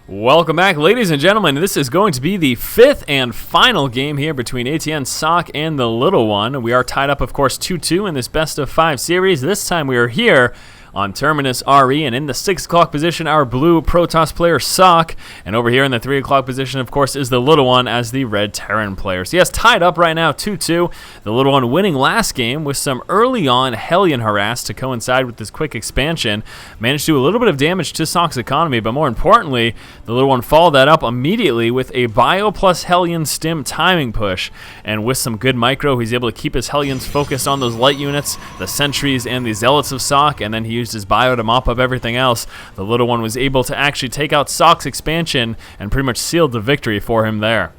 Welcome back, ladies and gentlemen. This is going to be the fifth and final game here between ATN Socke and the little one. We are tied up, of course, 2-2 in this best of 5 series. This time we are here on Terminus RE, and in the 6 o'clock position, our blue Protoss player Socke, and over here in the 3 o'clock position, of course, is the little one as the red Terran player. So yes, tied up right now, 2-2. The little one winning last game with some early on Hellion harass to coincide with this quick expansion. Managed to do a little bit of damage to Socke's economy, but more importantly, the little one followed that up immediately with a Bio plus Hellion stim timing push, and with some good micro, he's able to keep his Hellions focused on those light units, the sentries and the zealots of Socke, and then he used his bio to mop up everything else. The little one was able to actually take out Socke's expansion and pretty much sealed the victory for him there.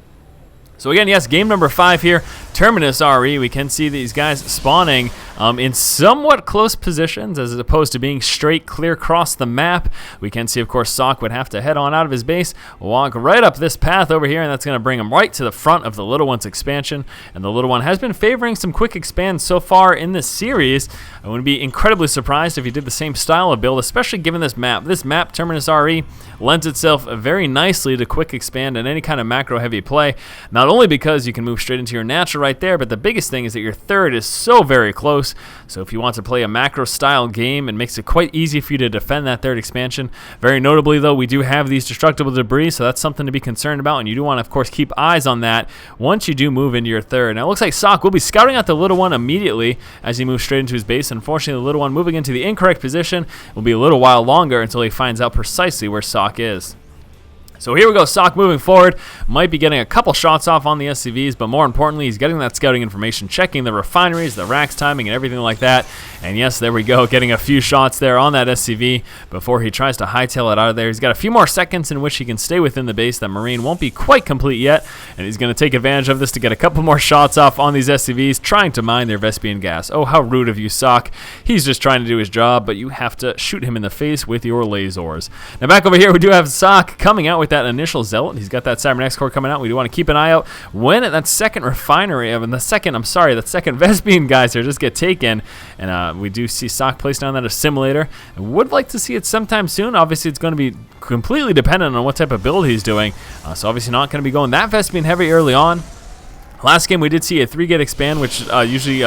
So again, yes, game number 5 here, Terminus RE. We can see these guys spawning in somewhat close positions as opposed to being straight clear across the map. We can see, of course, Socke would have to head on out of his base, walk right up this path over here, and that's going to bring him right to the front of the little one's expansion. And the little one has been favoring some quick expands so far in this series. I wouldn't be incredibly surprised if he did the same style of build, especially given this map. This map, Terminus RE, lends itself very nicely to quick expand and any kind of macro heavy play. Not only because you can move straight into your natural right there, but the biggest thing is that your third is so very close. So if you want to play a macro style game, it makes it quite easy for you to defend that third expansion. Very notably though, we do have these destructible debris, so that's something to be concerned about, and you do want to of course keep eyes on that once you do move into your third. Now it looks like Socke will be scouting out the little one immediately as he moves straight into his base. Unfortunately, the little one moving into the incorrect position will be a little while longer until he finds out precisely where Socke is. So here we go, Socke moving forward, might be getting a couple shots off on the SCVs, but more importantly, he's getting that scouting information, checking the refineries, the racks timing, and everything like that. And yes, there we go, getting a few shots there on that SCV before he tries to hightail it out of there. He's got a few more seconds in which he can stay within the base. That Marine won't be quite complete yet, and he's going to take advantage of this to get a couple more shots off on these SCVs, trying to mine their Vespian gas. Oh, how rude of you, Socke. He's just trying to do his job, but you have to shoot him in the face with your lasers. Now back over here, we do have Socke coming out with that initial zealot. He's got that Cybernex core coming out. We do want to keep an eye out when that second refinery, that second Vespian geyser just get taken, and we do see Socke place down that assimilator. I would like to see it sometime soon. Obviously, it's going to be completely dependent on what type of build he's doing, so obviously not going to be going that Vespian heavy early on. Last game we did see a 3-gate expand, which usually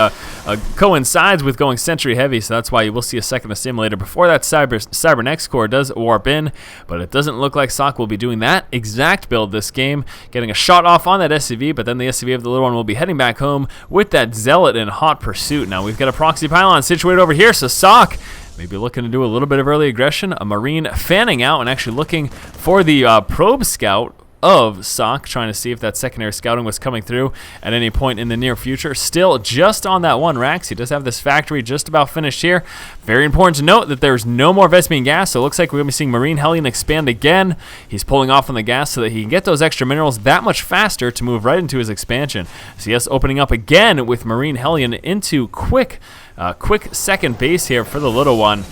coincides with going Sentry heavy, so that's why you will see a second assimilator before that Cybernex core does warp in, but it doesn't look like Socke will be doing that exact build this game, getting a shot off on that SCV, but then the SCV of the little one will be heading back home with that Zealot in hot pursuit. Now we've got a proxy pylon situated over here, so Socke maybe looking to do a little bit of early aggression, a Marine fanning out and actually looking for the probe scout of Socke, trying to see if that secondary scouting was coming through at any point in the near future. Still just on that one Rax. He does have this factory just about finished here. Very important to note that there's no more Vespian gas, so it looks like we're going to be seeing Marine Hellion expand again. He's pulling off on the gas so that he can get those extra minerals that much faster to move right into his expansion. So yes, opening up again with Marine Hellion into quick second base here for the little one.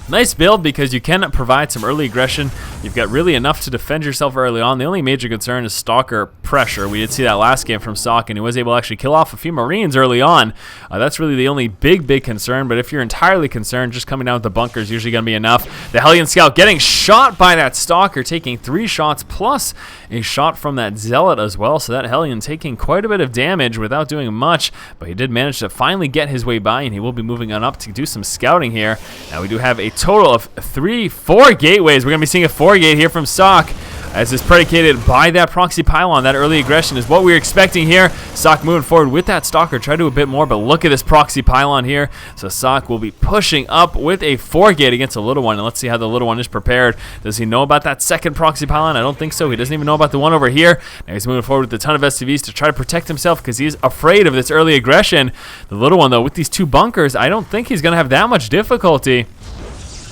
Nice build because you can provide some early aggression. You've got really enough to defend yourself early on. The only major concern is Stalker pressure. We did see that last game from Socke, and he was able to actually kill off a few Marines early on. That's really the only big concern, but if you're entirely concerned, just coming down with the bunker is usually going to be enough. The Hellion Scout getting shot by that Stalker, taking 3 shots plus a shot from that Zealot as well, so that Hellion taking quite a bit of damage without doing much, but he did manage to finally get his way by, and he will be moving on up to do some scouting here. Now we do have a total of 4 gateways. We're going to be seeing a 4-gate here from Socke, as is predicated by that proxy pylon. That early aggression is what we're expecting here. Socke moving forward with that Stalker, try to do a bit more, but look at this proxy pylon here. So Socke will be pushing up with a 4-gate against a little one, and let's see how the little one is prepared. Does he know about that second proxy pylon? I don't think so. He doesn't even know about the one over here. Now he's moving forward with a ton of SCVs to try to protect himself because he's afraid of this early aggression. The little one, though, with these 2 bunkers, I don't think he's going to have that much difficulty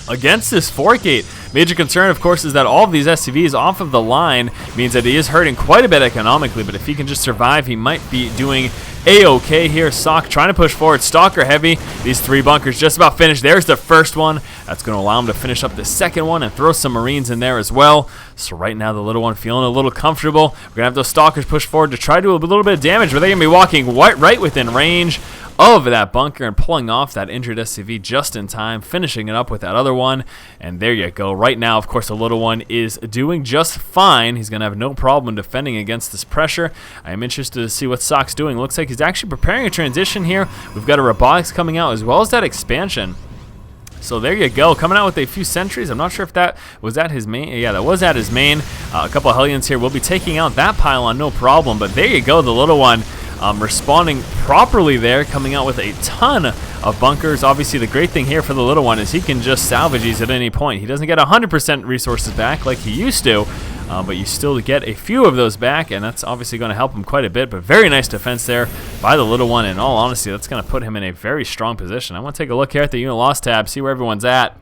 against this 4-gate. Major concern, of course, is that all of these SCVs off of the line means that he is hurting quite a bit economically, but if he can just survive, he might be doing A-okay here. Socke trying to push forward. Stalker heavy. These 3 bunkers just about finished. There's the first one. That's going to allow him to finish up the second one and throw some Marines in there as well. So right now, the little one feeling a little comfortable. We're going to have those Stalkers push forward to try to do a little bit of damage, but they're going to be walking right within range of that bunker and pulling off that injured SCV just in time, finishing it up with that other one. And there you go. Right now, of course, the little one is doing just fine. He's going to have no problem defending against this pressure. I am interested to see what Socke's doing. Looks like he's actually preparing a transition here. We've got a robotics coming out as well as that expansion. So there you go, coming out with a few sentries. I'm not sure if that was at his main. Yeah, that was at his main. A couple of Hellions here. We'll be taking out that pylon, no problem. But there you go, the little one responding properly there, coming out with a ton of bunkers. Obviously, the great thing here for the little one is he can just salvage these at any point. He doesn't get 100% resources back like he used to, but you still get a few of those back, and that's obviously going to help him quite a bit. But very nice defense there by the little one. In all honesty, that's going to put him in a very strong position. I want to take a look here at the unit loss tab, see where everyone's at.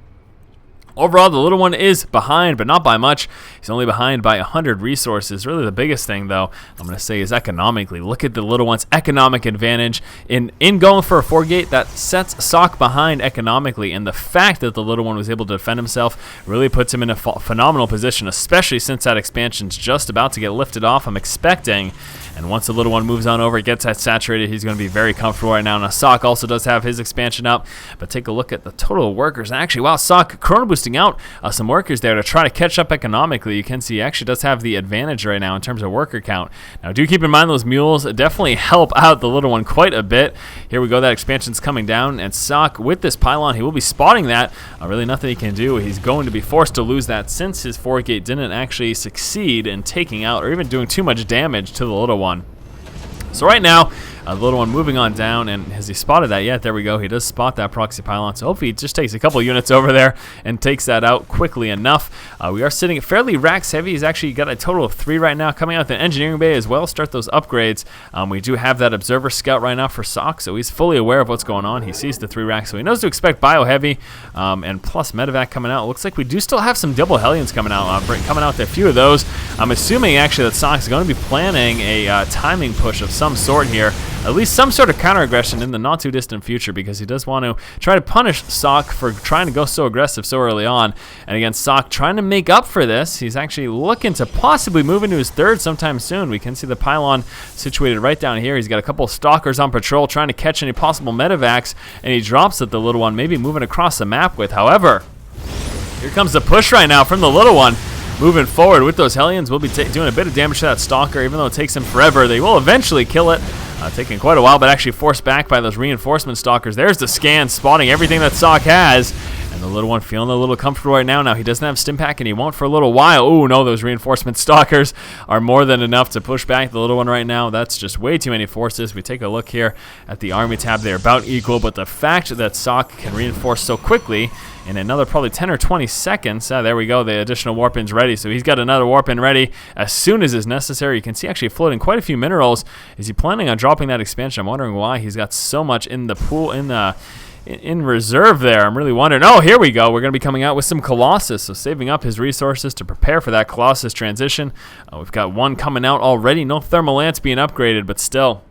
Overall, the little one is behind, but not by much. He's only behind by 100 resources. Really the biggest thing, though, I'm going to say is economically. Look at the little one's economic advantage. In going for a 4-gate, that sets Socke behind economically, and the fact that the little one was able to defend himself really puts him in a phenomenal position, especially since that expansion's just about to get lifted off, I'm expecting. And once the little one moves on over, gets that saturated, he's going to be very comfortable right now. Now, Socke also does have his expansion up, but take a look at the total of workers. And actually, wow, Socke chrono boosting out some workers there to try to catch up economically. You can see he actually does have the advantage right now in terms of worker count. Now, do keep in mind those mules definitely help out the little one quite a bit. Here we go, that expansion's coming down, and Socke, with this pylon, he will be spotting that. Really nothing he can do. He's going to be forced to lose that since his 4-gate didn't actually succeed in taking out or even doing too much damage to the little one. So right now, the little one moving on down, and has he spotted that yet? There we go. He does spot that proxy pylon, so hopefully he just takes a couple units over there and takes that out quickly enough. We are sitting fairly racks heavy. He's actually got a total of 3 right now coming out the engineering bay as well. Start those upgrades. We do have that observer scout right now for Socke, so he's fully aware of what's going on. He sees the 3 racks, so he knows to expect bio heavy, and plus medevac coming out. It looks like we do still have some double Hellions coming out. A few of those. I'm assuming actually that Socke's going to be planning a timing push of some sort here. At least some sort of counter-aggression in the not-too-distant future, because he does want to try to punish Socke for trying to go so aggressive so early on. And again, Socke trying to make up for this. He's actually looking to possibly move into his 3rd sometime soon. We can see the pylon situated right down here. He's got a couple of stalkers on patrol trying to catch any possible medevacs, and he drops at the little one, maybe moving across the map with. However, here comes the push right now from the little one. Moving forward with those Hellions, we'll be doing a bit of damage to that Stalker, even though it takes him forever. They will eventually kill it, taking quite a while, but actually forced back by those reinforcement Stalkers. There's the scan, spotting everything that Socke has, and the little one feeling a little comfortable right now. Now, he doesn't have Stimpak, and he won't for a little while. Oh, no, those reinforcement Stalkers are more than enough to push back the little one right now. That's just way too many forces. We take a look here at the army tab. They're about equal, but the fact that Socke can reinforce so quickly in another probably 10 or 20 seconds. There we go, the additional warp-in's ready. So he's got another warp-in ready as soon as is necessary. You can see actually floating quite a few minerals. Is he planning on dropping that expansion? I'm wondering why he's got so much in the pool, in reserve there. I'm really wondering. Oh, here we go. We're going to be coming out with some Colossus, so saving up his resources to prepare for that Colossus transition. We've got one coming out already. No thermal lance being upgraded, but still.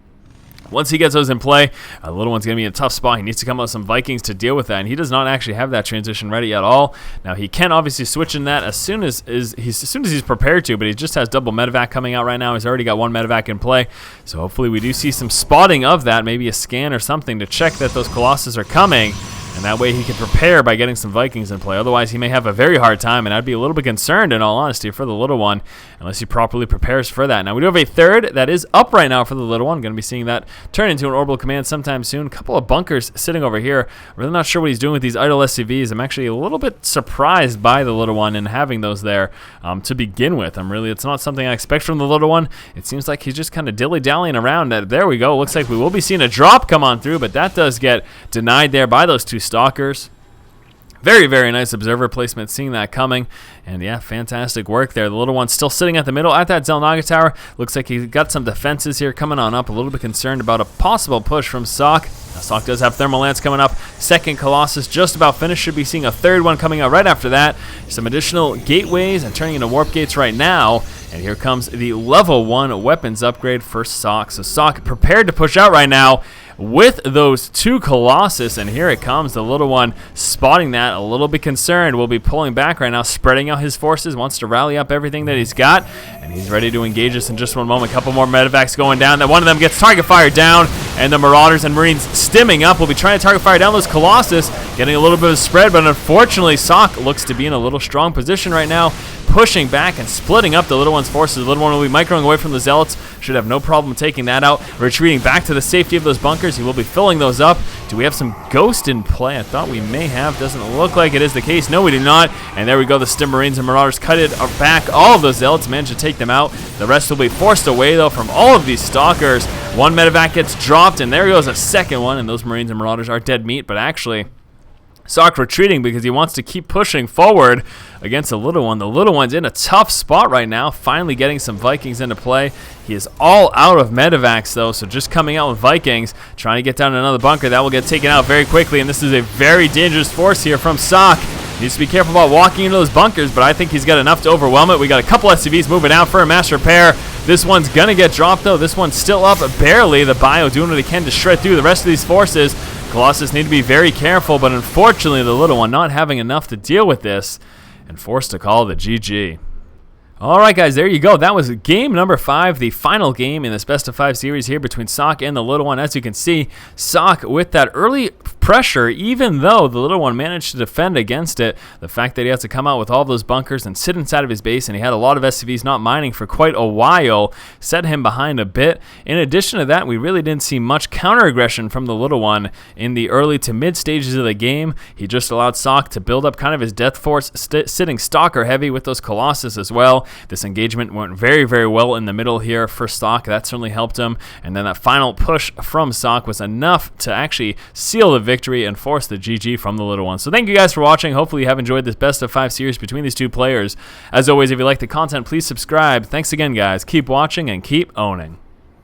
Once he gets those in play, the little one's going to be in a tough spot. He needs to come out with some Vikings to deal with that, and he does not actually have that transition ready at all. Now, he can obviously switch in that as soon as he's prepared to, but he just has double medevac coming out right now. He's already got 1 medevac in play, so hopefully we do see some spotting of that, maybe a scan or something to check that those Colossus are coming. And that way he can prepare by getting some Vikings in play. Otherwise, he may have a very hard time, and I'd be a little bit concerned, in all honesty, for the little one, unless he properly prepares for that. Now, we do have a 3rd that is up right now for the little one. Going to be seeing that turn into an orbital command sometime soon. A couple of bunkers sitting over here. Really not sure what he's doing with these idle SCVs. I'm actually a little bit surprised by the little one and having those there to begin with. It's not something I expect from the little one. It seems like he's just kind of dilly-dallying around. There we go. Looks like we will be seeing a drop come on through, but that does get denied there by those 2 Stalkers. Very, very nice observer placement, seeing that coming. And yeah, fantastic work there. The little one's still sitting at the middle at that Xel'Naga tower. Looks like he's got some defenses here coming on up. A little bit concerned about a possible push from Socke. Now, Socke does have Thermal Lance coming up. 2nd Colossus just about finished. Should be seeing a 3rd one coming out right after that. Some additional gateways and turning into warp gates right now. And here comes the level 1 weapons upgrade for Socke. So Socke prepared to push out right now. with those two Colossus, and here it comes. The little one spotting that, a little bit concerned, will be pulling back right now, spreading out his forces, wants to rally up everything that he's got, and he's ready to engage us in just one moment. A couple more medevacs going down. That one of them gets target fire down, and the Marauders and Marines stimming up will be trying to target fire down those Colossus, getting a little bit of spread, but unfortunately Socke looks to be in a little strong position right now, pushing back and splitting up the little one's forces. The little one will be microing away from the Zealots, should have no problem taking that out, retreating back to the safety of those bunkers. He will be filling those up. Do we have some Ghost in play? I thought we may have. Doesn't look like it is the case. No, we do not. And there we go. The Stim Marines and Marauders cut it back. All of those Zealots managed to take them out. The rest will be forced away, though, from all of these Stalkers. One medevac gets dropped, and there goes a second one, and those Marines and Marauders are dead meat, but actually Socke retreating because he wants to keep pushing forward against the little one. The little one's in a tough spot right now, finally getting some Vikings into play. He is all out of medevacs, though, so just coming out with Vikings, trying to get down to another bunker. That will get taken out very quickly, and this is a very dangerous force here from Socke. Needs to be careful about walking into those bunkers, but I think he's got enough to overwhelm it. We got a couple SCVs moving out for a mass repair. This one's going to get dropped, though. This one's still up barely. The Bio doing what he can to shred through the rest of these forces. Colossus need to be very careful, but unfortunately the little one not having enough to deal with this and forced to call the GG. All right, guys, there you go. That was game number 5, the final game in this best of 5 series here between Socke and the little one. As you can see, Socke with that early pressure, even though the little one managed to defend against it, the fact that he has to come out with all those bunkers and sit inside of his base, and he had a lot of SCVs not mining for quite a while, set him behind a bit. In addition to that, we really didn't see much counter-aggression from the little one in the early to mid stages of the game. He just allowed Socke to build up kind of his death force, sitting Stalker heavy with those Colossus as well. This engagement went very, very well in the middle here for Socke. That certainly helped him. And then that final push from Socke was enough to actually seal the victory and force the GG from the little one. So thank you guys for watching. Hopefully you have enjoyed this best of 5 series between these two players. As always, if you like the content, please subscribe. Thanks again, guys. Keep watching and keep owning.